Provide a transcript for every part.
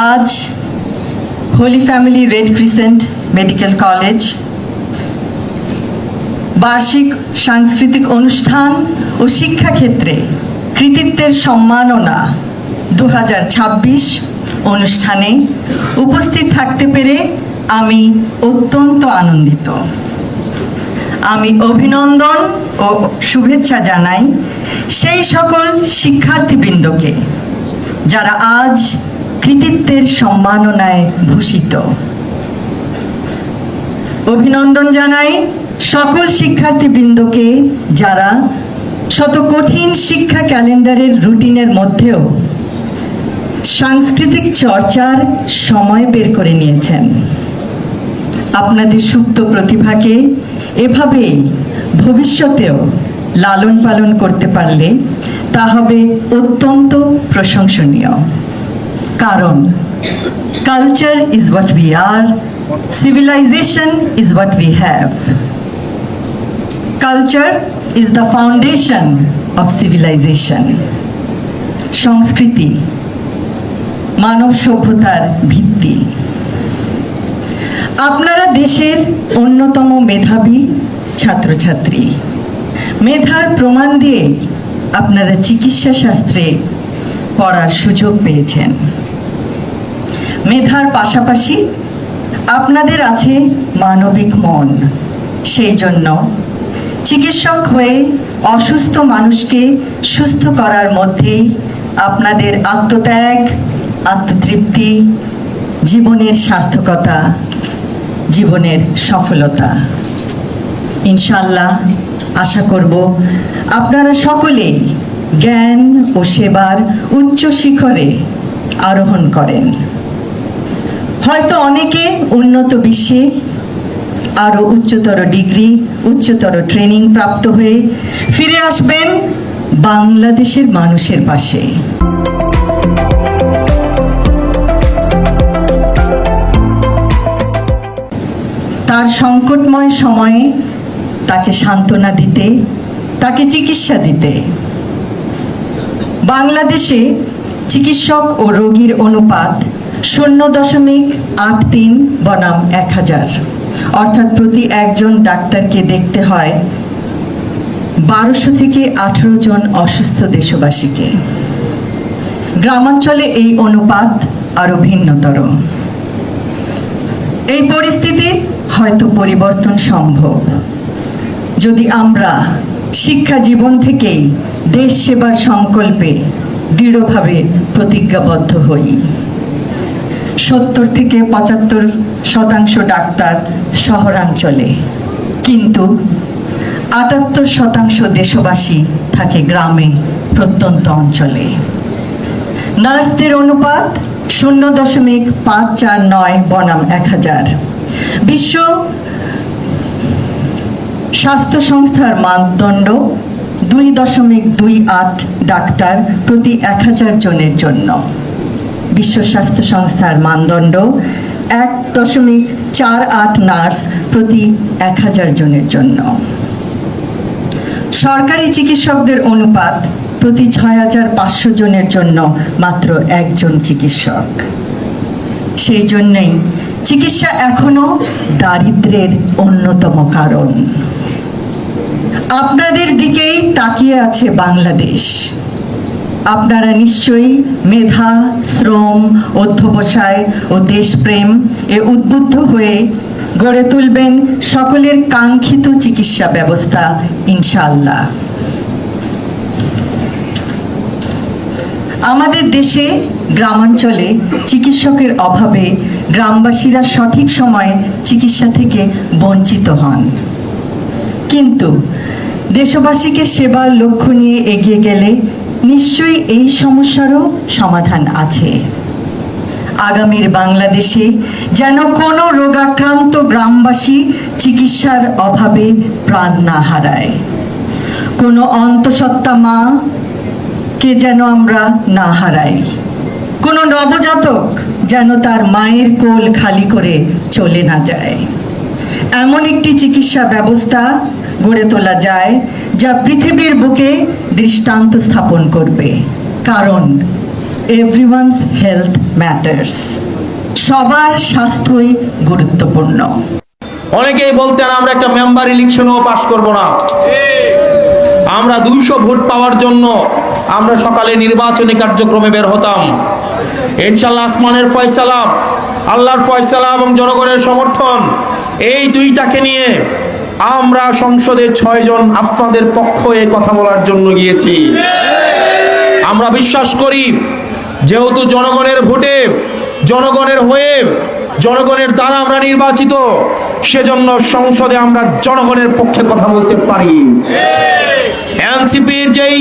আজ Holy Family Red Crescent Medical College বার্ষিক সাংস্কৃতিক অনুষ্ঠান ও শিক্ষাক্ষেত্রে কৃতিত্বের সম্মাননা 2026 অনুষ্ঠানে উপস্থিত থাকতে পেরে আমি অত্যন্ত আনন্দিত। আমি অভিনন্দন ও শুভেচ্ছা জানাই সেই সকল শিক্ষার্থীবৃন্দকে যারা আজ কৃতিত্বের সম্মাননায় ভূষিত। অভিনন্দন জানাই সকল শিক্ষার্থীবৃন্দকে যারা শত কঠিন শিক্ষা ক্যালেন্ডারের রুটিনের মধ্যেও সাংস্কৃতিক চর্চার সময় বের করে নিয়েছেন। আপনাদের সুপ্ত প্রতিভাকে এভাবেই ভবিষ্যতেও লালন পালন করতে পারলে তা হবে অত্যন্ত প্রশংসনীয়। কারণ culture is what we are, civilization is what we have. Culture is the foundation of civilization. সংস্কৃতি মানব সভ্যতার ভিত্তি। আপনারা দেশের অন্যতম মেধাবী ছাত্রছাত্রী। মেধার প্রমাণ দিয়ে আপনারা চিকিৎসা শাস্ত্রে পড়ার সুযোগ পেয়েছেন। মেধার পাশাপাশি আপনাদের আছে মানবিক মন। সেই জন্য চিকিৎসক হয়ে অসুস্থ মানুষকে সুস্থ করার মধ্যেই আপনাদের আত্মত্যাগ, আত্মতৃপ্তি, জীবনের সার্থকতা, জীবনের সফলতা। ইনশাআল্লাহ আশা করব আপনারা সকলেই জ্ঞান ও সেবার উচ্চ শিখরে আরোহণ করেন। হয়তো অনেকে উন্নত বিশ্বে আরো উচ্চতর ডিগ্রি, উচ্চতর ট্রেনিং প্রাপ্ত হয়ে ফিরে আসবেন বাংলাদেশের মানুষের পাশে। তার সংকটময় সময়ে তাকে সান্ত্বনা দিতে, তাকে চিকিৎসা দিতে। বাংলাদেশে চিকিৎসক ও রোগীর অনুপাত 0.83 বনাম 1000, অর্থাৎ প্রতি একজন ডাক্তারকে দেখতে হয় 1200 থেকে 18 জন অসুস্থ দেশবাসীকে। গ্রামাঞ্চলে এই অনুপাত আরো ভিন্নতর। এই পরিস্থিতির হয়তো পরিবর্তন সম্ভব যদি আমরা শিক্ষা জীবন থেকেই দেশ সেবার সংকল্পে দৃঢ়ভাবে প্রতিজ্ঞাবদ্ধ হই। 70 থেকে 75% ডাক্তার শহরাঞ্চলে, কিন্তু 78% দেশবাসী থাকে গ্রামে, প্রত্যন্ত অঞ্চলে। নার্সদের অনুপাত 0.549 বনাম 1000। বিশ্ব স্বাস্থ্য সংস্থার মানদণ্ড 2.28 ডাক্তার প্রতি 1000 জনের জন্য। বিশ্ব স্বাস্থ্য সংস্থার মানদণ্ড 1.48 নার্স প্রতি 1000 জনের জন্য। সরকারি চিকিৎসকদের অনুপাত প্রতি 6500 জনের জন্য মাত্র একজন চিকিৎসক। সেই জন্যই চিকিৎসা এখনো দারিদ্র্যের অন্যতম কারণ। আপনাদের দিকেই তাকিয়ে আছে বাংলাদেশ। আপনারা নিশ্চয়ই মেধা, শ্রম, অধ্যবসায় ও দেশপ্রেম এ উদ্বুদ্ধ হয়ে গড়ে তুলবেন সকলের কাঙ্ক্ষিত চিকিৎসা ব্যবস্থা ইনশাআল্লাহ। আমাদের দেশে গ্রামাঞ্চলে চিকিৎসকের অভাবে গ্রামবাসীরা সঠিক সময়ে চিকিৎসা থেকে বঞ্চিত হন। কিন্তু দেশবাসীকে সেবার লক্ষ্য নিয়ে এগিয়ে গেলে নিশ্চয়ই এই সমস্যারও সমাধান আছে। আগামীর বাংলাদেশে যেন কোনো রোগাক্রান্ত গ্রামবাসী চিকিৎসার অভাবে প্রাণ না হারায়, কোনো অন্তঃসত্ত্বা মা কে যেন আমরা না হারাই, কোনো নবজাতক যেন তার মায়ের কোল খালি করে চলে না যায়। এমন একটি চিকিৎসা ব্যবস্থা গড়ে তোলা যায় যা পৃথিবীর বুকে দৃষ্টান্ত স্থাপন করবে। কারণ everyone's health matters. সবার স্বাস্থ্যই গুরুত্বপূর্ণ। অনেকেই বলতেন আমরা একটা মেম্বার ইলেকশনও পাস করব না, আমরা 200 ভোট পাওয়ার জন্য আমরা সকালে নির্বাচনী কার্যক্রমে বের হতাম। ইনশাআল্লাহ আসমানের ফয়সালা, আল্লাহর ফয়সালা এবং জনগণের সমর্থন, এই দুইটাকে নিয়ে আমরা সংসদে 6 জন আপনাদের পক্ষে কথা বলার জন্য গিয়েছি। আমরা বিশ্বাস করি যেহেতু জনগণের ভোটে, জনগণের হয়ে, জনগণের দ্বারা আমরা নির্বাচিত, সেজন্য সংসদে আমরা জনগণের পক্ষে কথা বলতে পারি। এনসিপির যেই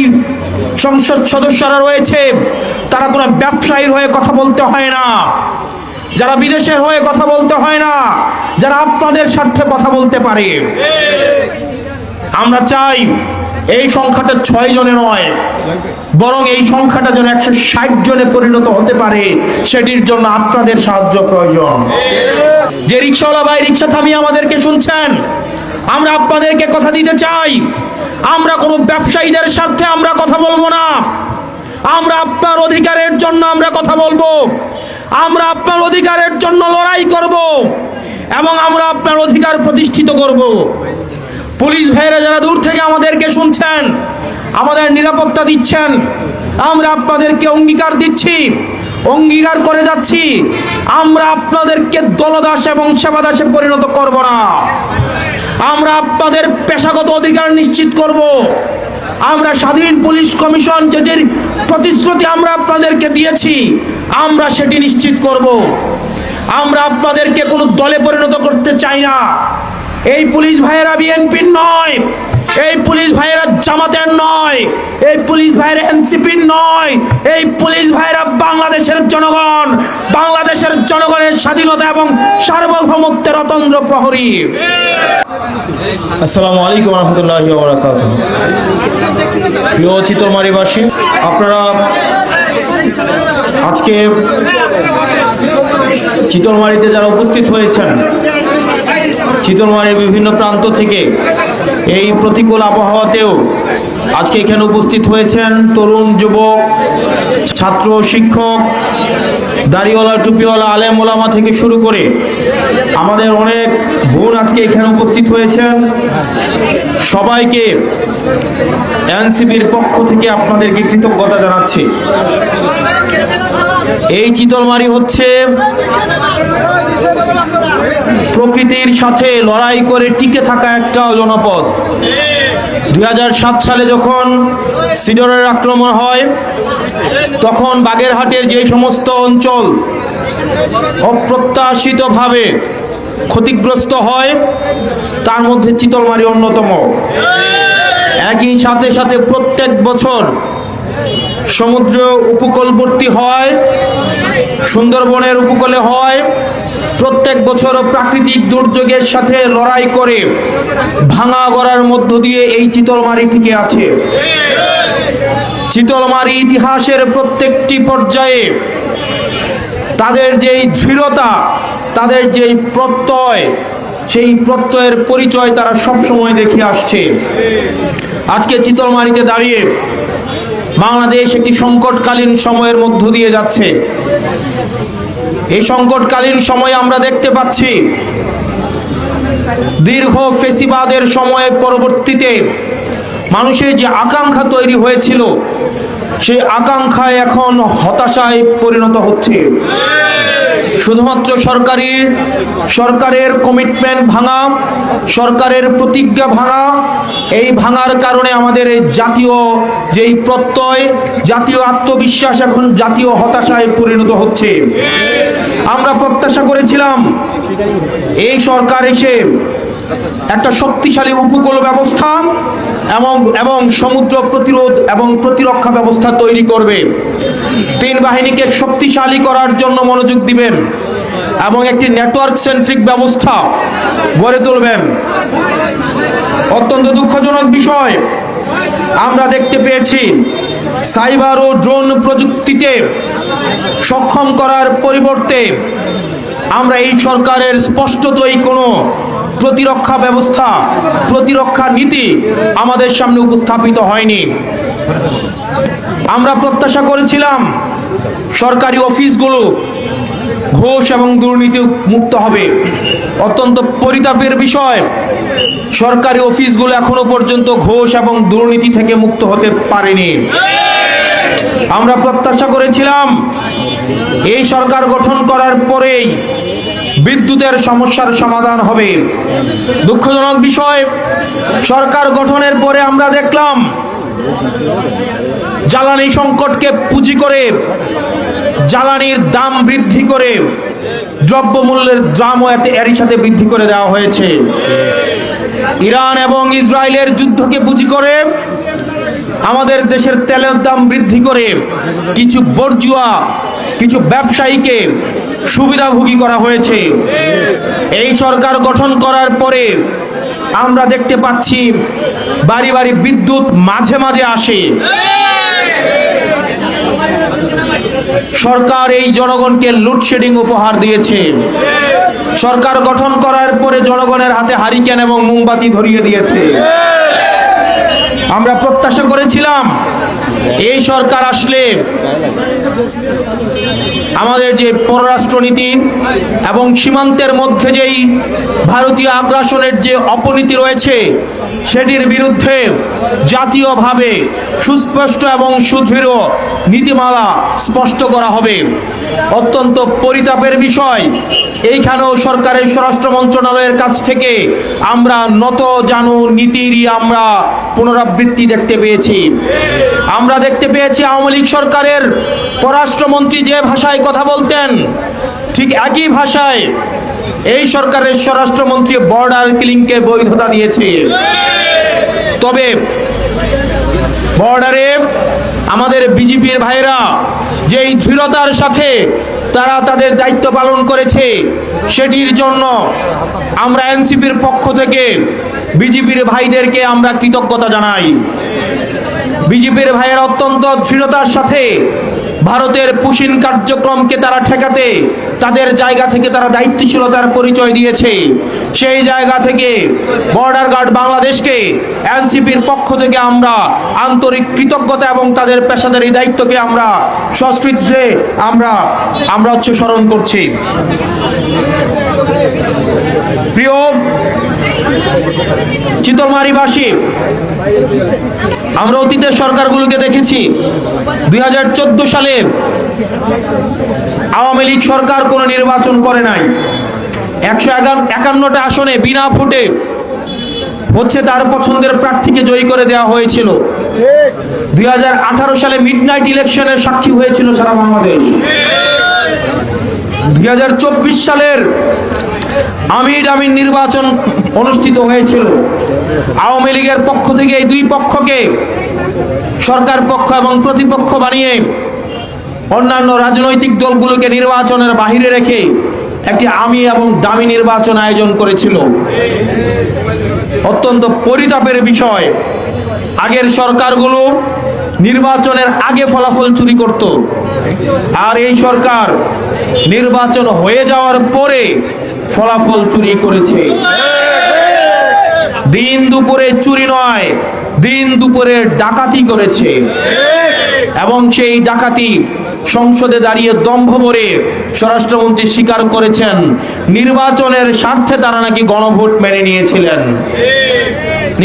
সংসদ সদস্যরা রয়েছে তারা কোনো ব্যবসায়ীর হয়ে কথা বলতে হয় না, যারা বিদেশের হয়ে কথা বলতে হয় না, যারা আপনাদের স্বার্থে কথা বলতে পারে। আমরা চাই এই সংখ্যাটা 6 জনে নয়, বরং এই সংখ্যাটা যেন 160 জনে পরিণত হতে পারে, সেটির জন্য আপনাদের সাহায্য প্রয়োজন। যে রিক্সাওয়ালা ভাই রিক্সা থামিয়ে আমাদেরকে শুনছেন, আমরা আপনাদেরকে কথা দিতে চাই, আমরা কোনো ব্যবসায়ীদের স্বার্থে আমরা কথা বলবো না, আমরা আপনার অধিকারের জন্য আমরা কথা বলবো, আমরা আপনার অধিকারের জন্য লড়াই করব এবং আমরা আপনার অধিকার প্রতিষ্ঠিত করব। পুলিশ ভাইরা যারা দূর থেকে আমাদেরকে শুনছেন, আমাদের নিরাপত্তা দিচ্ছেন, আমরা আপনাদেরকে অঙ্গীকার দিচ্ছি, অঙ্গীকার করে যাচ্ছি, আমরা আপনাদেরকে দলদাস এবং সেবাদাসে পরিণত করব না। আমরা আপনাদের পেশাগত অধিকার নিশ্চিত করব। আমরা স্বাধীন পুলিশ কমিশন যেটির প্রতিশ্রুতি আমরা আপনাদেরকে দিয়েছি, আমরা সেটি নিশ্চিত করব। আমরা আপনাদেরকে কোনো দলে পরিণত করতে চাই না। এই পুলিশ ভাইয়েরা বিএনপির নয়, এই পুলিশ ভাইয়েরা জামাতের নয়, এই পুলিশ ভাইয়েরা এনসিপির নয়, এই পুলিশ ভাইয়েরা বাংলাদেশের জনগণ, বাংলাদেশের জনগণের স্বাধীনতা এবং সার্বভৌমত্বের অতন্দ্র প্রহরী। আসসালামু আলাইকুম ওয়া রাহমাতুল্লাহি ওয়া বারাকাতুহু। প্রিয় চিতলমারীবাসী, আপনারা আজকে চিতলমারীতে যারা উপস্থিত হয়েছেন, চিতলমারীর বিভিন্ন প্রান্ত থেকে এই প্রতিকূল আবহাওয়াতেও আজকে এখানে উপস্থিত হয়েছেন তরুণ, যুবক, ছাত্র, শিক্ষক, দাড়িওয়ালা, টুপিওয়ালা, আলেম ওলামা থেকে শুরু করে আমাদের অনেক বোন আজকে এখানে উপস্থিত হয়েছেন। সবাইকে এনসিপির পক্ষ থেকে আপনাদেরকে কৃতজ্ঞতা জানাচ্ছি। এই চিতলমারী হচ্ছে প্রকৃতির সাথে লড়াই করে টিকে থাকা একটা জনপদ। 2007 সালে যখন সিডরের আক্রমণ হয়, তখন বাগেরহাটের যে সমস্ত অঞ্চল অপ্রত্যাশিতভাবে ক্ষতিগ্রস্ত হয়, তার মধ্যে চিতলমারী অন্যতম। একই সাথে সাথে প্রত্যেক বছর সমুদ্র উপকূলবর্তী হয়, সুন্দরবনের উপকূলে হয়, প্রত্যেক বছর প্রাকৃতিক দুর্যোগের সাথে লড়াই করে ভাঙা গড়ার মধ্য দিয়ে এই চিতলমারী টিকে আছে। চিতলমারী ইতিহাসের প্রত্যেকটি পর্যায়ে তাদের যেই দৃঢ়তা, তাদের যেই প্রত্যয়, সেই প্রত্যয়ের পরিচয় তারা সবসময় দেখে আসছে। আজকে চিতলমারীতে দাঁড়িয়ে বাংলাদেশ একটি সংকটকালীন সময়ের মধ্য দিয়ে যাচ্ছে। এই সংকটকালীন সময়ে আমরা দেখতে পাচ্ছি দীর্ঘ ফেসিবাদের সময়ে পরবর্তীতে মানুষের যে আকাঙ্ক্ষা তৈরি হয়েছিল, সেই আকাঙ্ক্ষায় এখন হতাশায় পরিণত হচ্ছে। শুধুমাত্র সরকারের কমিটমেন্ট ভাঙা, সরকারের প্রতিজ্ঞা ভাঙা, এই ভাঙার কারণে আমাদের এই জাতীয় যেই প্রত্যয়, জাতীয় আত্মবিশ্বাস এখন জাতীয় হতাশায় পরিণত হচ্ছে। আমরা প্রত্যাশা করেছিলাম এই সরকার এসে একটা শক্তিশালী উপকূল ব্যবস্থা এবং সমুদ্র প্রতিরোধ এবং প্রতিরক্ষা ব্যবস্থা তৈরি করবে, 3 বাহিনীকে শক্তিশালী করার জন্য মনোযোগ দিবেন এবং একটি নেটওয়ার্ক সেন্ট্রিক ব্যবস্থা গড়ে তুলবেন। অত্যন্ত দুঃখজনক বিষয়, আমরা দেখতে পেয়েছি সাইবার ও ড্রোন প্রযুক্তিতে সক্ষম করার পরিবর্তে আমরা এই সরকারের স্পষ্টতই কোনো প্রতিরক্ষা ব্যবস্থা, প্রতিরক্ষা নীতি আমাদের সামনে উপস্থাপিত হয়নি। আমরা প্রত্যাশা করেছিলাম সরকারি অফিসগুলো ঘুষ এবং দুর্নীতি মুক্ত হবে। অত্যন্ত পরিতাপের বিষয়, সরকারি অফিসগুলো এখনো পর্যন্ত ঘুষ এবং দুর্নীতি থেকে মুক্ত হতে পারেনি। আমরা প্রত্যাশা করেছিলাম এই সরকার গঠন করার পরেই বিদ্যুতের সমস্যার সমাধান হবে। দুঃখজনক বিষয়, সরকার গঠনের পরে আমরা দেখলাম জ্বালানি সংকটকে পুঁজি করে জ্বালানির দাম বৃদ্ধি করে দ্রব্যমূল্যের দামও এরই সাথে বৃদ্ধি করে দেওয়া হয়েছে। ইরান এবং ইসরায়েলের যুদ্ধকে পুঁজি করে আমাদের দেশের তেলের দাম বৃদ্ধি করে কিছু বর্জুয়া কিছু ব্যবসায়ীকে সুবিধাভোগী করা হয়েছে। এই সরকার গঠন করার পরে আমরা দেখতে পাচ্ছি বাড়ি বাড়ি বিদ্যুৎ মাঝে মাঝে আসে। সরকার এই জনগণকে লোডশেডিং উপহার দিয়েছে। সরকার গঠন করার পরে জনগণের হাতে হারিকেন এবং মোমবাতি ধরিয়ে দিয়েছে। আমরা প্রত্যাশা করেছিলাম এই সরকার আসলে আমাদের যে পররাষ্ট্রনীতি এবং সীমান্তের মধ্যে যেই ভারতীয় আগ্রাসনের যে অপনীতি রয়েছে সেটির বিরুদ্ধে জাতীয়ভাবে সুস্পষ্ট এবং সুদৃঢ় নীতিমালা স্পষ্ট করা হবে। অত্যন্ত পরিতাপের বিষয়, এইখানেও সরকারের স্বরাষ্ট্র মন্ত্রণালয়ের কাছ থেকে আমরা নত জানু নীতিরই আমরা পুনরাবৃত্তি দেখতে পেয়েছি। আমরা দেখতে পেয়েছি আওয়ামী লীগ সরকারের পররাষ্ট্রমন্ত্রী যে ভাষায় কথা বলতেন ঠিক একই ভাষায় এই সরকারের স্বরাষ্ট্রমন্ত্রী বর্ডার কিলিংকে বৈধতা দিয়েছে। তবে বর্ডারে আমাদের বিজেপির ভাইরা যেই দৃঢ়তার সাথে তারা তাদের দায়িত্ব পালন করেছে সেটির জন্য আমরা এনসিপির পক্ষ থেকে বিজেপির ভাইদেরকে আমরা কৃতজ্ঞতা জানাই। বিজেপির ভাইয়েরা অত্যন্ত দৃঢ়তার সাথে ভারতের পুশিন কার্যক্রমকে তারা ঠেকাতে তাদের জায়গা থেকে তারা দায়িত্বশীলতার পরিচয় দিয়েছে। সেই জায়গা থেকে বর্ডার গার্ড বাংলাদেশকে এনসিপির পক্ষ থেকে আমরা আন্তরিক কৃতজ্ঞতা এবং তাদের পেশাদারী দায়িত্বকে আমরা সশ্রদ্ধে আমরা স্মরণ করছি। প্রিয় চিতলমারীবাসী, আমরা অতীতের সরকারগুলোকে দেখেছি 2014 সালে আওয়ামী লীগ সরকার কোনো নির্বাচন করে নাই। 151টা আসনে বিনা ভোটে হচ্ছে তার পছন্দের প্রার্থীকে জয়ী করে দেওয়া হয়েছিল। 2018 সালে মিডনাইট ইলেকশনের সাক্ষী হয়েছিল সারা বাংলাদেশ। 2024 সালের আমিন নির্বাচন অনুষ্ঠিত হয়েছিল। আওয়ামী লীগের পক্ষ থেকে এই দুই পক্ষকে সরকার পক্ষ এবং প্রতিপক্ষ বানিয়ে অন্যান্য রাজনৈতিক দলগুলোকে নির্বাচনের বাহিরে রেখে একটি আমি এবং দামি নির্বাচন আয়োজন করেছিল। অত্যন্ত পরিতাপের বিষয়, আগের সরকারগুলো নির্বাচনের আগে ফলাফল চুরি করত, আর এই সরকার নির্বাচন হয়ে যাওয়ার পরে ফলাফল চুরি করেছে। দিন দুপুরে চুরি নয়, দিন দুপুরে ডাকাতি করেছে এবং সেই ডাকাতি সংসদে দাঁড়িয়ে দম্ভ ভরে স্বরাষ্ট্রমন্ত্রী স্বীকার করেছেন নির্বাচনের স্বার্থে তারা নাকি গণভোট মেনে নিয়েছিলেন।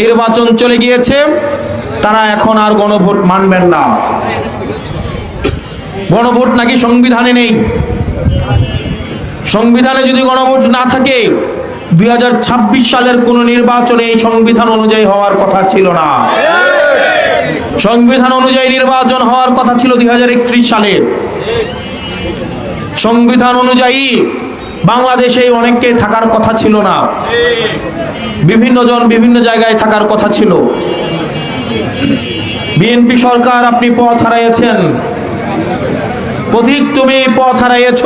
নির্বাচন চলে গিয়েছে, তারা এখন আর গণভোট মানবেন না। গণভোট নাকি সংবিধানে নেই। সংবিধানে যদি গণভোট না থাকে 2026 সালের কোন নির্বাচনে এই সংবিধান অনুযায়ী হওয়ার কথা ছিল না। সংবিধান অনুযায়ী নির্বাচন হওয়ার কথা ছিল 2031 সালে। সংবিধান অনুযায়ী বাংলাদেশে অনেককে থাকার কথা ছিল না, বিভিন্ন জন বিভিন্ন জায়গায় থাকার কথা ছিল। বিএনপি সরকার, আপনি পথ হারাইয়েছেন, পথিক তুমি পথ হারাইয়েছ,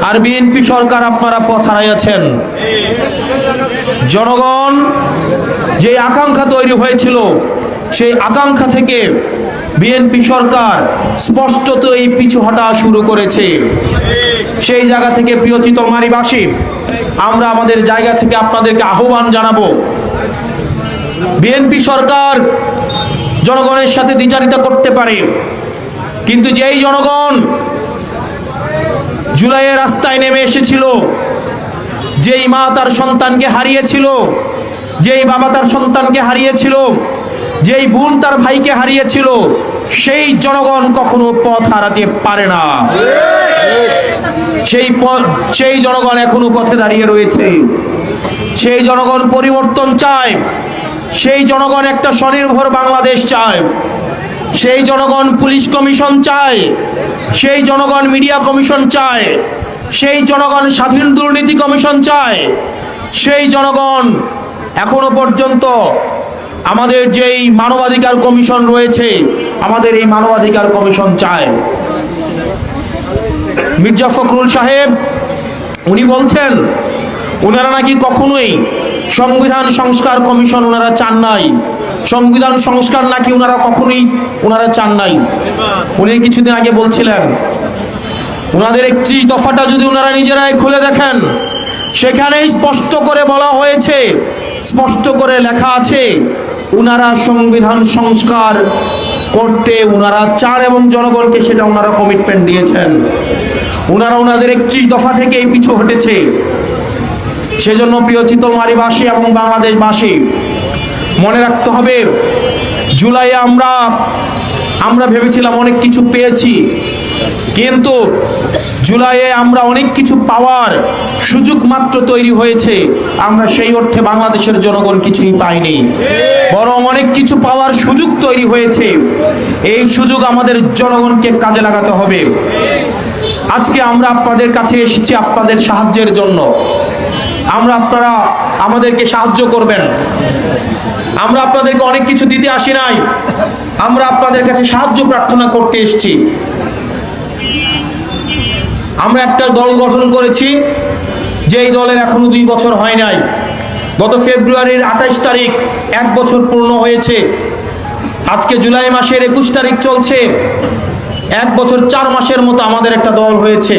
আর বিএনপি সরকার আপনারা পথ হারাইয়েছেন। জনগণ যে আকাঙ্ক্ষা তৈরি হয়েছিল সেই আকাঙ্ক্ষা থেকে বিএনপি সরকার স্পষ্টতই পিছু হটা শুরু করেছে। সেই জায়গা থেকে প্রিয় চিতলমারীবাসী, আমরা আমাদের জায়গা থেকে আপনাদেরকে আহ্বান জানাবো, বিএনপি সরকার জনগণের সাথে দ্বিচারিতা করতে পারে, কিন্তু যেই জনগণ জুলাইয়ের রাস্তায় নেমে এসেছিল, যেই মা তার সন্তানকে হারিয়েছিল, যেই বাবা তার সন্তানকে হারিয়েছিল, যেই বোন তার ভাইকে হারিয়েছিল, সেই জনগণ কখনো পথ হারাতে পারে না। সেই জনগণ এখনো পথে দাঁড়িয়ে রয়েছে। সেই জনগণ পরিবর্তন চায়, সেই জনগণ একটা স্বনির্ভর বাংলাদেশ চায়, সেই জনগণ পুলিশ কমিশন চায়, সেই জনগণ মিডিয়া কমিশন চায়, সেই জনগণ স্বাধীন দুর্নীতি কমিশন চায়, সেই জনগণ এখনো পর্যন্ত আমাদের যেই মানবাধিকার কমিশন রয়েছে, আমাদের এই মানবাধিকার কমিশন চায়। মির্জা ফখরুল সাহেব উনি বলছেন ওনারা নাকি কখনোই সংবিধান সংস্কার কমিশন ওনারা চান নাই, সংবিধান সংস্কার নাকি ওনারা চান নাই। উনি কিছুদিন আগে বলছিলেন ওনাদের 31 দফাটা যদি ওনারা নিজেরাই খুলে দেখেন, সেখানেই স্পষ্ট করে বলা হয়েছে, স্পষ্ট করে লেখা আছে ওনারা সংবিধান সংস্কার করতে ওনারা চান এবং জনগণকে সেটা ওনারা কমিটমেন্ট দিয়েছেন। ওনারা ওনাদের 31 দফা থেকে পিছু হটেছে। সেজন্য প্রিয় চিতলমারীবাসী এবং বাংলাদেশবাসী মনে রাখতে হবে, জুলাইয়ে আমরা ভেবেছিলাম অনেক কিছু পেয়েছি, কিন্তু জুলাইয়ে আমরা অনেক কিছু পাওয়ার সুযোগ মাত্র তৈরি হয়েছে। আমরা সেই অর্থে বাংলাদেশের জনগণ কিছুই পাইনি, বরং অনেক কিছু পাওয়ার সুযোগ তৈরি হয়েছে। এই সুযোগ আমাদের জনগণকে কাজে লাগাতে হবে। আজকে আমরা আপনাদের কাছে এসেছি আপনাদের সাহায্যের জন্য। আপনারা আমাদেরকে সাহায্য করবেন। আমরা আপনাদেরকে অনেক কিছু দিতে আসি নাই, আমরা আপনাদের কাছে সাহায্য প্রার্থনা করতে এসেছি। আমরা একটা দল গঠন করেছি, যেই দলের এখনো 2 বছর হয় নাই। গত ফেব্রুয়ারির 28 তারিখ 1 বছর পূর্ণ হয়েছে। আজকে জুলাই মাসের 21 তারিখ চলছে। 1 বছর 4 মাসের মতো আমাদের একটা দল হয়েছে।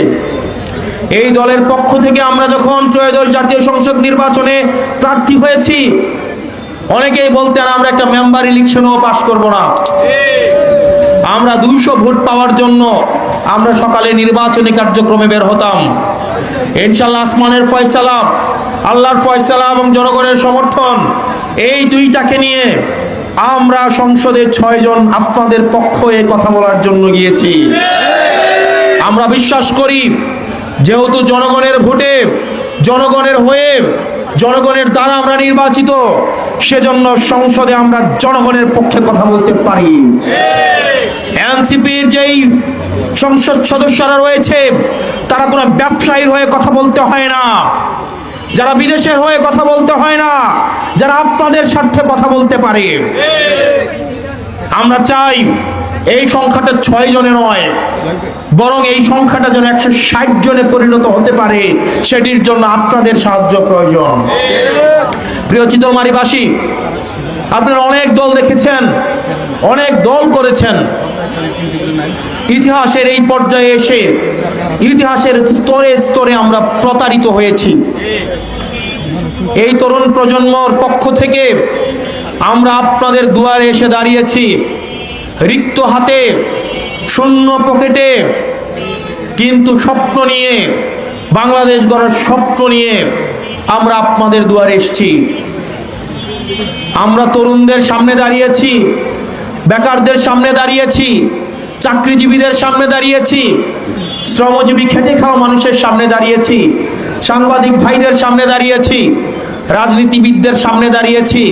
এই দলের পক্ষ থেকে আমরা যখন ত্রয়োদশ জাতীয় সংসদ নির্বাচনে প্রার্থী হয়েছি, অনেকেই বলতেন আমরা একটা মেম্বার ইলেকশনও পাস করব না। আমরা 200 ভোট পাওয়ার জন্য আমরা সকালে নির্বাচনী কার্যক্রমে বের হতাম। ইনশাআল্লাহ আসমানের ফয়সালা, আল্লাহর ফয়সালা এবং জনগণের সমর্থন, এই দুইটাকে নিয়ে আমরা সংসদে 6 জন আপনাদের পক্ষে কথা বলার জন্য গিয়েছি। আমরা বিশ্বাস করি, যেহেতু জনগণের ভোটে, জনগণের হয়ে, জনগণের দ্বারা আমরা নির্বাচিত, সেজন্য সংসদে আমরা জনগণের পক্ষে কথা বলতে পারি। এনসিপির যেই সংসদ সদস্যরা রয়েছে, তারা কোনো ব্যবসায়ীর হয়ে কথা বলতে হয় না, যারা বিদেশের হয়ে কথা বলতে হয় না, যারা আপনাদের স্বার্থে কথা বলতে পারে। আমরা চাই এই সংখ্যাটা 6 জনে নয়, বরং এই সংখ্যাটা যেন 160 জনে পরিণত হতে পারে, সেটির জন্য আপনাদের সাহায্য প্রয়োজন। প্রিয় চিতলমারীবাসী, আপনারা অনেক দল দেখেছেন, অনেক দল করেছেন। ইতিহাসের এই পর্যায়ে এসে, ইতিহাসের স্তরে স্তরে আমরা প্রতারিত হয়েছি। এই তরুণ প্রজন্মর পক্ষ থেকে আমরা আপনাদের দুয়ারে এসে দাঁড়িয়েছি, রিক্ত হাতে, শূন্য পকেটে, কিন্তু স্বপ্ন নিয়ে, বাংলাদেশ গড়ার স্বপ্ন নিয়ে আমরা আপনাদের দুয়ারে এসেছি। আমরা তরুণদের সামনে দাঁড়িয়েছি, বেকারদের সামনে দাঁড়িয়েছি, চাকরিজীবীদের সামনে দাঁড়িয়েছি, শ্রমজীবী খেটে খাওয়া মানুষের সামনে দাঁড়িয়েছি, সাংবাদিক ভাইদের সামনে দাঁড়িয়েছি, রাজনীতিবিদদের সামনে দাঁড়িয়েছি।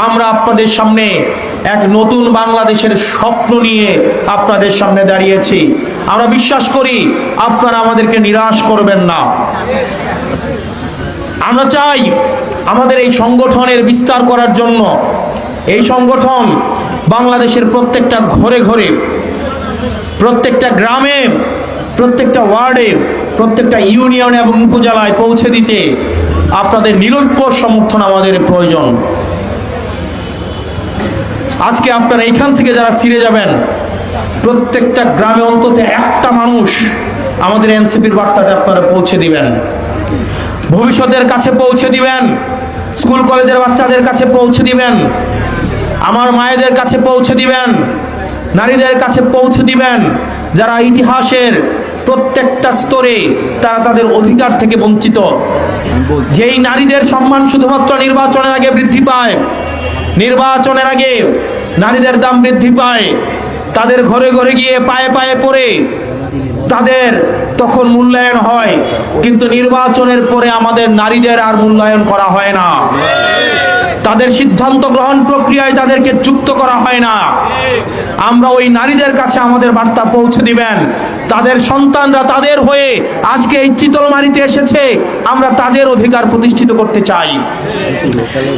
আমরা আপনাদের সামনে এক নতুন বাংলাদেশের স্বপ্ন নিয়ে আপনাদের সামনে দাঁড়িয়েছি। আমরা বিশ্বাস করি আপনারা আমাদেরকে নিরাশ করবেন না। আমরা চাই আমাদের এই সংগঠনের বিস্তার করার জন্য, এই সংগঠন বাংলাদেশের প্রত্যেকটা ঘরে ঘরে, প্রত্যেকটা গ্রামে, প্রত্যেকটা ওয়ার্ডে, প্রত্যেকটা ইউনিয়নে এবং উপজেলায় পৌঁছে দিতে আপনাদের নিরঙ্কুশ সমর্থন আমাদের প্রয়োজন। আজকে আপনারা এইখান থেকে যারা ফিরে যাবেন, প্রত্যেকটা গ্রামে অন্তত একটা মানুষ আমাদের এনসিপির বার্তাটা আপনারা পৌঁছে দিবেন, ভবিষ্যতের কাছে পৌঁছে দিবেন, স্কুল কলেজের বাচ্চাদের কাছে পৌঁছে দিবেন, আমার মায়েদের কাছে পৌঁছে দিবেন, নারীদের কাছে পৌঁছে দিবেন যারা ইতিহাসের প্রত্যেকটা স্তরে তারা তাদের অধিকার থেকে বঞ্চিত। যেই নারীদের সম্মান শুধুমাত্র নির্বাচনের আগে বৃদ্ধি পায়, নির্বাচনের আগে নারীদের দাম বৃদ্ধি পায়, তাদের ঘরে ঘরে গিয়ে পায়ে পায়ে পড়ে তাদের তখন মূল্যায়ন হয়, কিন্তু নির্বাচনের পরে আমাদের নারীদের আর মূল্যায়ন করা হয় না। তাদের সিদ্ধান্ত গ্রহণ প্রক্রিয়ায় তাদেরকে যুক্ত করা হয় না। আমরা ওই নারীদের কাছে আমাদের বার্তা পৌঁছে দিবেন, তাদের সন্তানরা তাদের হয়ে আজকে এই চিতলমারিতে এসেছে, আমরা তাদের অধিকার প্রতিষ্ঠিত করতে চাই।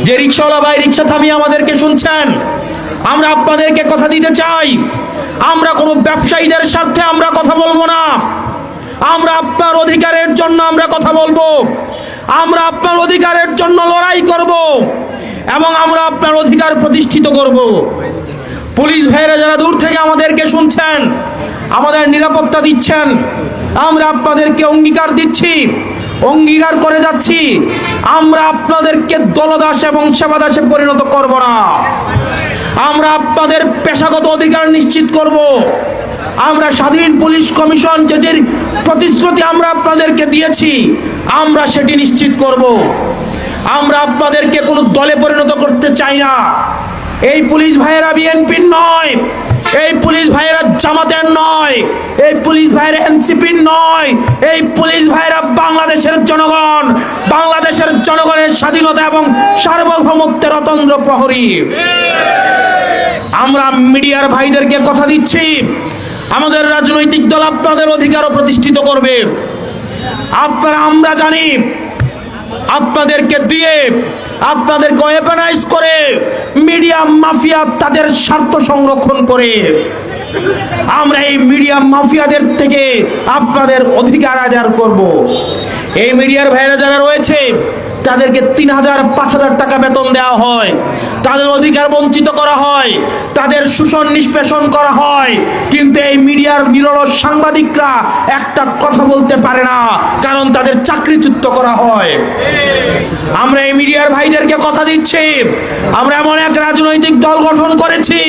যে রিক্সাওয়ালা ভাই রিক্সা থামিয়ে আমাদেরকে শুনছেন, আমরা আপনাদেরকে কথা দিতে চাই, আমরা কোনো ব্যবসায়ীদের স্বার্থে আমরা কথা বলবো না। আমরা আপনার অধিকারের জন্য আমরা কথা বলবো, আমরা আপনার অধিকারের জন্য লড়াই করব এবং আমরা আপনার অধিকার প্রতিষ্ঠিত করব। পুলিশ ভাইরা যারা দূর থেকে আমাদেরকে শুনছেন, আমাদের নিরাপত্তা দিচ্ছেন, আমরা আপনাদেরকে অঙ্গীকার দিচ্ছি, অঙ্গীকার করে যাচ্ছি, আমরা আপনাদেরকে দলদাস এবং সেবাদাসে পরিণত করব না। আমরা আপনাদের পেশাগত অধিকার নিশ্চিত করব। আমরা স্বাধীন পুলিশ কমিশন যেটির প্রতিশ্রুতি আমরা আপনাদেরকে দিয়েছি, আমরা সেটি নিশ্চিত করব। আমরা আপনাদেরকে কোনো দলে পরিণত করতে চাই না। এই পুলিশ ভাইয়েরা বিএনপির নয়, এই পুলিশ ভাইয়েরা জামাতের নয়, এই পুলিশ ভাইয়েরা এনসিপির নয়, এই পুলিশ ভাইয়েরা বাংলাদেশের জনগণ, বাংলাদেশের জনগণের স্বাধীনতা এবং সার্বভৌমত্বের অতন্দ্র প্রহরী। আমরা মিডিয়ার ভাইদেরকে কথা দিচ্ছি, আমাদের রাজনৈতিক দল আপনাদের অধিকারও প্রতিষ্ঠিত করবে। আপনারা, আমরা জানি, আপনাদেরকে দিয়ে, আপনাদেরকে ওয়েপনাইজ করে মিডিয়া মাফিয়া তাদের স্বার্থ সংরক্ষণ করে, আমরা এই মিডিয়া মাফিয়াদের থেকে আপনাদের অধিকার আদায় করব। এই মিডিয়ার ভাইরা যারা রয়েছে তাদেরকে 3000-5000 টাকা বেতন দেওয়া হয়, তাদের অধিকার বঞ্চিত করা হয়, তাদের শোষণ নিষ্পেষণ করা হয়, কিন্তু এই মিডিয়ার নিরলস সাংবাদিকরা একটা কথা বলতে পারে না, কারণ তাদের চাকরিচ্যুত করা হয়। আমরা এই মিডিয়ার ভাইদেরকে কথা দিচ্ছি, আমরা এমন এক রাজনৈতিক দল গঠন করেছি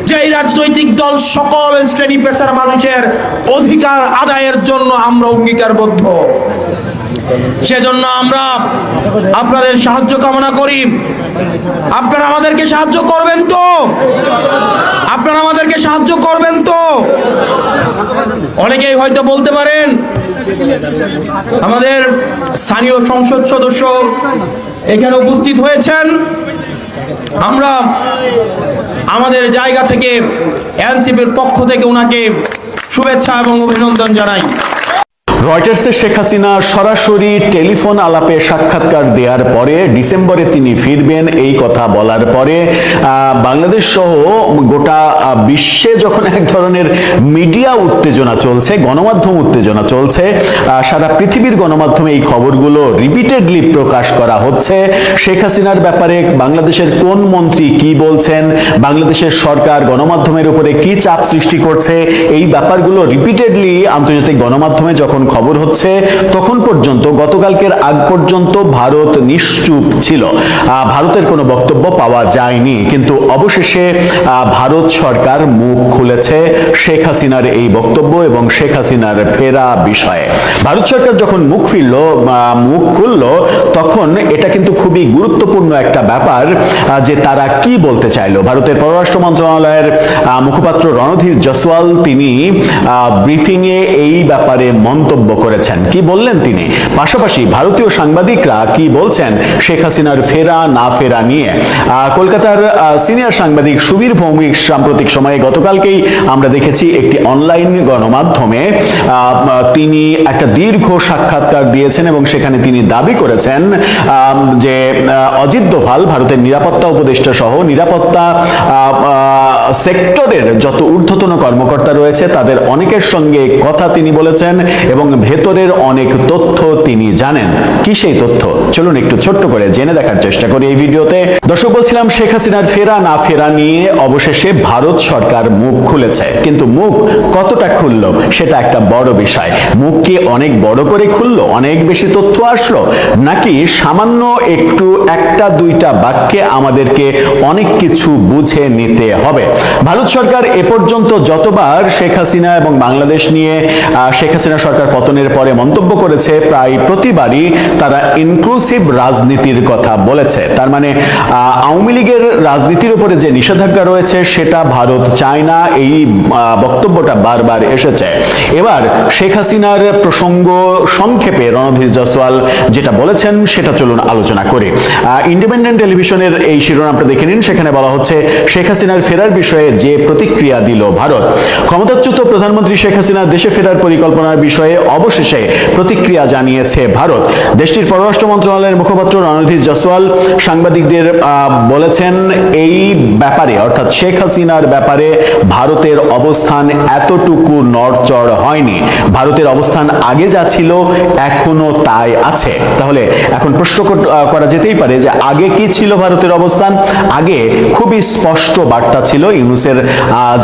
যে এই রাজনৈতিক দল সকল শ্রেণী পেশার মানুষের অধিকার আদায়ের জন্য আমরা অঙ্গীকারবদ্ধ। সেজন্য আমরা আপনাদের সাহায্য কামনা করি। আপনারা আমাদেরকে সাহায্য করবেন তো? আপনারা আমাদেরকে সাহায্য করবেন তো? অনেকেই হয়তো বলতে পারেন, আমাদের স্থানীয় সংসদ সদস্য এখানে উপস্থিত হয়েছেন, আমরা আমাদের জায়গা থেকে এনসিপির পক্ষ থেকে ওনাকে শুভেচ্ছা এবং অভিনন্দন জানাই। রয়টার্সের শেখ হাসিনা সরাসরি টেলিফোন আলাপে সাক্ষাৎকার দেওয়ার পরে ডিসেম্বরে তিনি ফিরবেন এই কথা বলার পরে বাংলাদেশ সহ গোটা বিশ্বে যখন এক ধরনের মিডিয়া উত্তেজনা চলছে, গণমাধ্যম উত্তেজনা চলছে, সারা পৃথিবীর গণমাধ্যমে এই খবরগুলো রিপিটেডলি প্রকাশ করা হচ্ছে। শেখ হাসিনার ব্যাপারে বাংলাদেশের কোন মন্ত্রী কি বলছেন, বাংলাদেশের সরকার গণমাধ্যমের উপরে কি চাপ সৃষ্টি করছে, এই ব্যাপারগুলো রিপিটেডলি আন্তর্জাতিক গণমাধ্যমে যখন খবর হচ্ছে, তখন পর্যন্ত গতকালকের আগ পর্যন্ত ভারত নিশ্চুপ ছিল, ভারতের কোনো বক্তব্য পাওয়া যায়নি। কিন্তু অবশেষে ভারত সরকার মুখ খুলেছে শেখ হাসিনার এই বক্তব্য এবং শেখ হাসিনার ফেরা বিষয়ে। ভারত সরকার যখন মুখ খুলল তখন এটা কিন্তু খুবই গুরুত্বপূর্ণ একটা ব্যাপার যে তারা কি বলতে চাইলো। ভারতের পররাষ্ট্র মন্ত্রণালয়ের মুখপাত্র রণধীর জসওয়াল তিনি ব্রিফিং এ এই ব্যাপারে মন্তব্য করেছেন। কি বললেন তিনি, পাশাপাশি ভারতীয় সাংবাদিকরা কি বলছেন শেখ হাসিনার ফেরা না ফেরা নিয়ে। কলকাতার সিনিয়র সাংবাদিক সুবীর ভৌমিক সাম্প্রতিক সময়ে গতকালকেই আমরা দেখেছি একটি অনলাইন গণমাধ্যমে তিনি একটা দীর্ঘ সাক্ষাৎকার দিয়েছেন এবং সেখানে তিনি দাবি করেছেন যে অজিত দোভাল ভারতের নিরাপত্তা উপদেষ্টা সহ নিরাপত্তা সেক্টরের যত ঊর্ধ্বতন কর্মকর্তা রয়েছে তাদের অনেকের সঙ্গে কথা তিনি বলেছেন এবং ভেতরের অনেক তথ্য তিনি জানেন। কি সেই তথ্য, চলুন একটু ছোট্ট করে জেনে দেখার চেষ্টা করি এই ভিডিওতে। দর্শক, বলছিলাম শেখ হাসিনার ফেরা না ফেরা নিয়ে অবশেষে ভারত সরকার মুখ খুলেছে, কিন্তু মুখ কতটা খুললো সেটা একটা বড় বিষয়। মুখ কি অনেক বড় করে খুললো, অনেক বেশি তথ্য আসলো, নাকি সামান্য একটু একটা দুইটা বাক্যে আমাদেরকে অনেক কিছু বুঝে নিতে হবে? ভারত সরকার এ পর্যন্ত যতবার শেখ হাসিনা এবং বাংলাদেশ নিয়ে শেখ হাসিনা সরকার পতনের পরে মন্তব্য করেছে, প্রায় প্রতিবারই তারা ইনক্লুসিভ রাজনীতির কথা বলেছে। তার মানে আওয়ামী লীগের রাজনীতির উপরে যে নিষেধাজ্ঞা রয়েছে সেটা ভারত চায় না, এই বক্তব্যটা বারবার এসেছে। এবার শেখ হাসিনার প্রসঙ্গ সংক্ষেপে রণধীর জয়সওয়াল যেটা বলেছেন সেটা চলুন আলোচনা করি। ইন্ডিপেন্ডেন্ট টেলিভিশনের এই শিরোনামটা দেখে নিন। সেখানে বলা হচ্ছে, শেখ হাসিনার ফেরার বিষয়ে যে প্রতিক্রিয়া দিল ভারত। ক্ষমতাচ্যুত প্রধানমন্ত্রী শেখ হাসিনার দেশে ফেরার পরিকল্পনার বিষয়ে অবশেষে প্রতিক্রিয়া জানিয়েছে ভারত। দেশটির পররাষ্ট্র মন্ত্রণালয়ের মুখপাত্র রণধীর জয়সওয়াল সাংবাদিকদের বলেছেন, এই ব্যাপারে অর্থাৎ শেখ হাসিনার ব্যাপারে ভারতের অবস্থান এতটুকু নড়চড় হয়নি। ভারতের অবস্থান আগে যা ছিল এখনো তাই আছে। তাহলে এখন প্রশ্ন করা যেতেই পারে যে আগে কি ছিল ভারতের অবস্থান? আগে খুবই স্পষ্ট বার্তা ছিল ইউনূসের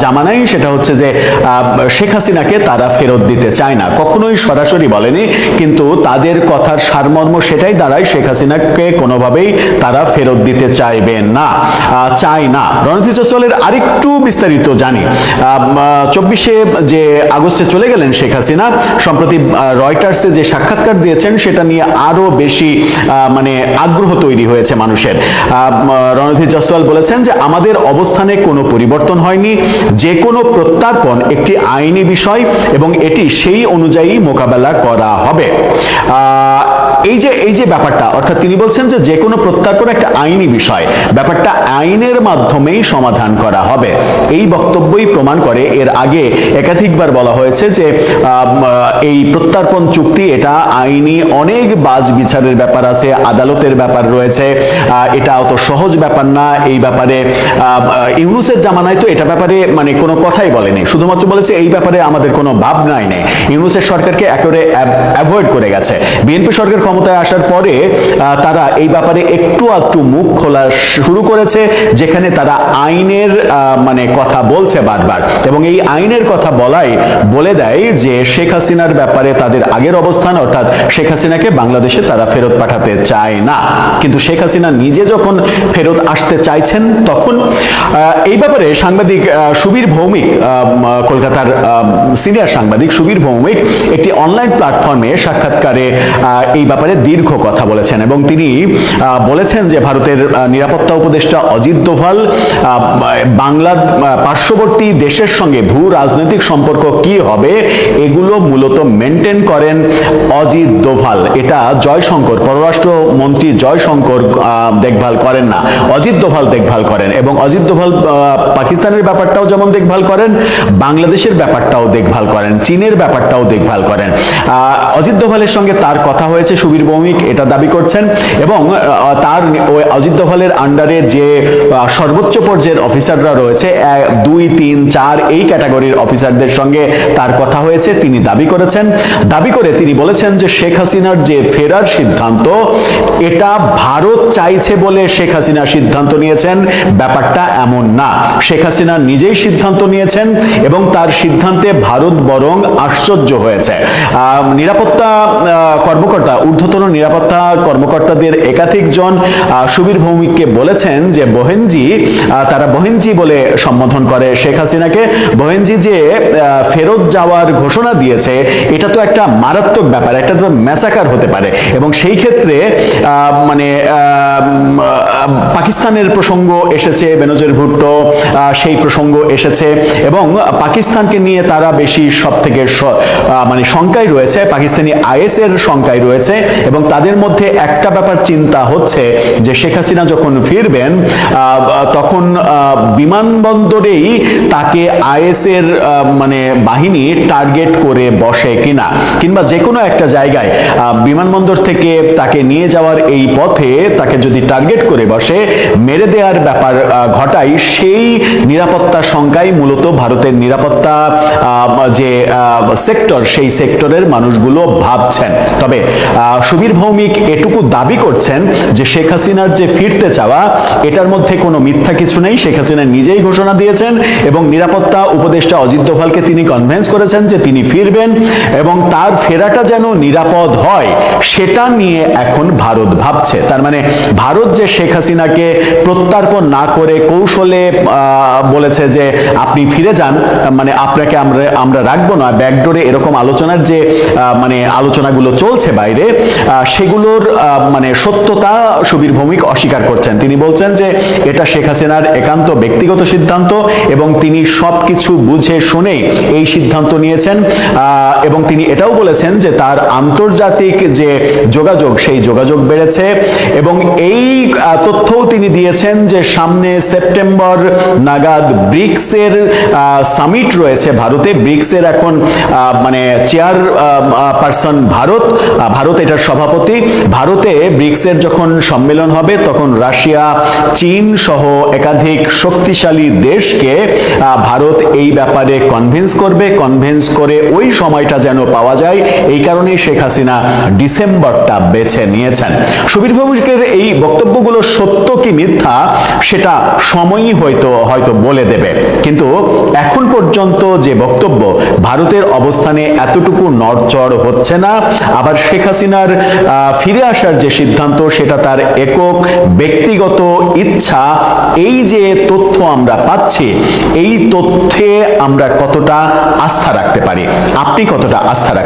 জামানায়, সেটা হচ্ছে যে শেখ হাসিনাকে তারা ফেরত দিতে চায় না। কখনোই সরাসরি বলেনি, কিন্তু তাদের কথার সারমর্ম সেটাই দাঁড়ায়, শেখ হাসিনাকে কোনোভাবেই তারা ফেরত দিতে চাইবেন না, চায় না। রণধীর জয়সওয়ালের আরেকটু বিস্তারিত জানি। 24শে যে আগস্টে চলে গেলেন শেখ হাসিনা, সম্প্রতি রয়টার্সে যে সাক্ষাৎকার দিয়েছেন সেটা নিয়ে আরো বেশি মানে আগ্রহ তৈরি হয়েছে মানুষের। রণধীর জয়সওয়াল বলেছেন যে আমাদের অবস্থানে কোনো পরিবর্তন হয়নি, যে কোনো প্রত্যর্পণ একটি আইনি বিষয় এবং এটি সেই অনুযায়ী মোকাবেলা করা হবে। এই যে ব্যাপারটা, অর্থাৎ তিনি বলছেন যে যে কোনো প্রত্যর্পণ একটা আইনি বিষয়, ব্যাপারটা আইনের মাধ্যমেই সমাধান করা হবে। এই বক্তব্যই প্রমাণ করে এর আগে একাধিকবার বলা হয়েছে যে এই প্রত্যর্পণ চুক্তি এটা আইনি অনেক বাজ বিচারের ব্যাপার আছে, আদালতের ব্যাপার রয়েছে, এটা অত সহজ ব্যাপার না। এই ব্যাপারে ইউনূসের জামানায় তো এটা ব্যাপারে মানে কোনো কথাই বলেনি, শুধুমাত্র বলেছে এই ব্যাপারে আমাদের কোনো ভাবনাই নেই। ইউনূসের সরকারকে একেবারে অ্যাভয়েড করে গেছে। বিএনপি সরকার ক্ষমতায় আসার পরে তারা এই ব্যাপারে একটু মুখ খোলা শুরু করেছে, যেখানে তারা আইনের মানে কথা বলছে বারবার, এবং এই আইনের কথা বলে দেয় যে শেখ হাসিনার ব্যাপারে তাদের আগের অবস্থান, অর্থাৎ শেখ হাসিনাকে বাংলাদেশে তারা ফেরত পাঠাতে চায় না। কিন্তু শেখ হাসিনা নিজে যখন ফেরত আসতে চাইছেন তখন এই ব্যাপারে সাংবাদিক সুবীর ভৌমিক, কলকাতার সিনিয়র সাংবাদিক সুবীর ভৌমিক একটি অনলাইন প্ল্যাটফর্মে সাক্ষাৎকারে এই ব্যাপারে দীর্ঘ কথা বলেছেন, এবং তিনি বলেছেন যে ভারতের নিরাপত্তা উপদেষ্টা অজিত দোভাল বাংলা পার্শ্ববর্তী দেশের সঙ্গে ভূ রাজনৈতিক সম্পর্ক কি হবে এগুলো মূলত মেনটেন করেন অজিত দোভাল। এটা জয়শঙ্কর, পররাষ্ট্র মন্ত্রী জয়শঙ্কর দেখভাল করেন না, অজিত দোভাল দেখভাল করেন। এবং অজিত দোভাল পাকিস্তানের ব্যাপারটাও যেমন দেখভাল করেন, বাংলাদেশের ব্যাপারটাও দেখভাল করেন, চীনের ব্যাপারটাও দেখভাল করেন। অজিত দোভালের সঙ্গে তার কথা হয়েছে, সুবীর ভৌমিক এটা দাবি করছেন, এবং তার অজিত দোভালের আন্ডারে যে সর্বোচ্চ পর্যায়ের অফিসাররা রয়েছে 2, 3, 4 এই ক্যাটাগরির অফিসারদের সঙ্গে তার কথা হয়েছে। তিনি দাবি করে তিনি বলেছেন যে শেখ হাসিনার যে ফেরার সিদ্ধান্ত এটা ভারত চাইছে বলে শেখ হাসিনা সিদ্ধান্ত নিয়েছেন, ব্যাপারটা এমন না। শেখ হাসিনা নিজেই সিদ্ধান্ত নিয়েছেন এবং তার সিদ্ধান্তে ভারত বরং আশ্চর্য হয়েছে। নিরাপত্তা কর্মকর্তা, ঊর্ধ্বতন নিরাপত্তা কর্মকর্তাদের একাধিক জন সুবীর ভৌমিককে বলেছেন যে তারা বহেনজি বলে সম্বোধন করে শেখ হাসিনাকে। বহেনজি যে ফেরত যাওয়ার ঘোষণা দিয়েছে এটা তো একটা মারাত্মক ব্যাপার, একটা তো ম্যাসাকার হতে পারে, এবং সেই ক্ষেত্রে মানে পাকিস্তানের প্রসঙ্গ এসেছে, বেনজির ভুট্টো সেই প্রসঙ্গ এসেছে, এবং পাকিস্তানকে নিয়ে তারা বেশি সব থেকে মানে শঙ্কায় রয়েছে, পাকিস্তানি আইএস এর শঙ্কায় রয়েছে, এবং তাদের মধ্যে একটা ব্যাপার চিন্তা হচ্ছে যে শেখ হাসিনা যখন ফিরবেন তখন বিমানবন্দরেই তাকে আইএস এর মানে বাহিনী টার্গেট করে বসে কিনা, কিংবা যে কোনো একটা জায়গায় বিমানবন্দর থেকে তাকে নিয়ে যাওয়ার এই পথে তাকে যদি টার্গেট করে বসে মেরে দেওয়ার ব্যাপার ঘটায়, সেই নিরাপত্তা শঙ্কায় মূলত ভারতের নিরাপত্তা যে সেক্টর সেই সেক্টরের মানুষগুলো ভাবছেন। তবে সুবীর ভৌমিক এটুকু দাবি করছেন যে শেখ হাসিনার যে ফিরতে চাওয়া, এটার মধ্যে কোনো মিথ্যা কিছু নেই। শেখ হাসিনা নিজেই ঘোষণা দিয়েছেন এবং নিরাপত্তা উপদেষ্টা অজিত দোভালকে তিনি কনভিন্স করেছেন যে তিনি ফিরবেন এবং তার ফেরাটা যেন নিরাপদ হয় সেটা নিয়ে এখন ভারত ভাবছে। তার মানে ভারত যে শেখ হাসিনাকে প্রত্যার্পণ না করে কৌশলে বলেছে যে আপনি ফিরে যান, মানে আপনাকে আমরা রাখবো না, ব্যাকডোরে এরকম আলোচনার যে মানে আলোচনাগুলো চলছে বাইরে, সেগুলোর মানে সত্যতা সুবীর ভৌমিক অস্বীকার করছেন। তিনি বলছেন যে এটা শেখ হাসিনার একান্ত ব্যক্তিগত সিদ্ধান্ত এবং তিনি সবকিছু বুঝে শুনে এই সিদ্ধান্ত নিয়েছেন এবং তিনি এটাও বলেছেন যে তার আন্তর্জাতিক যে যোগাযোগ, সেই যোগাযোগ বেড়েছে এবং এই তথ্যও তিনি দিয়েছেন যে সামনে সেপ্টেম্বর নাগাদ ব্রিক্সের সামিট রয়েছে ভারতে। ব্রিক্সের এখন মানে চেয়ার পারসন ভারত এটার সভাপতি। ভারতে ব্রিক্সের যখন সম্মেলন হবে তখন রাশিয়া, চীন সহ একাধিক শক্তিশালী দেশকে ভারত এই ব্যাপারে কনভিন্স করে ওই সময়টা যেন পাওয়া যায়, এই কারণেই শেখ হাসিনা ডিসেম্বরটা বেছে নিয়েছেন। সুবীর ভৌমিকের এই বক্তব্যগুলো সত্য কি মিথ্যা সেটা সময়ই হয়তো বলে দেবে, কিন্তু এখন পর্যন্ত যে বক্তব্য, ভারতের অবস্থানে এতটুকু নড়চড় হচ্ছে না। আবার শেখ হাসিনার ফিরে আসার যে সিদ্ধান্ত সেটা তার একক ব্যক্তিগত ইচ্ছা। এই যে তথ্য আমরা পাচ্ছি, এই তথ্যে আমরা কতটা আস্থা রাখতে পারি, আপনি কতটা আস্থা রাখতে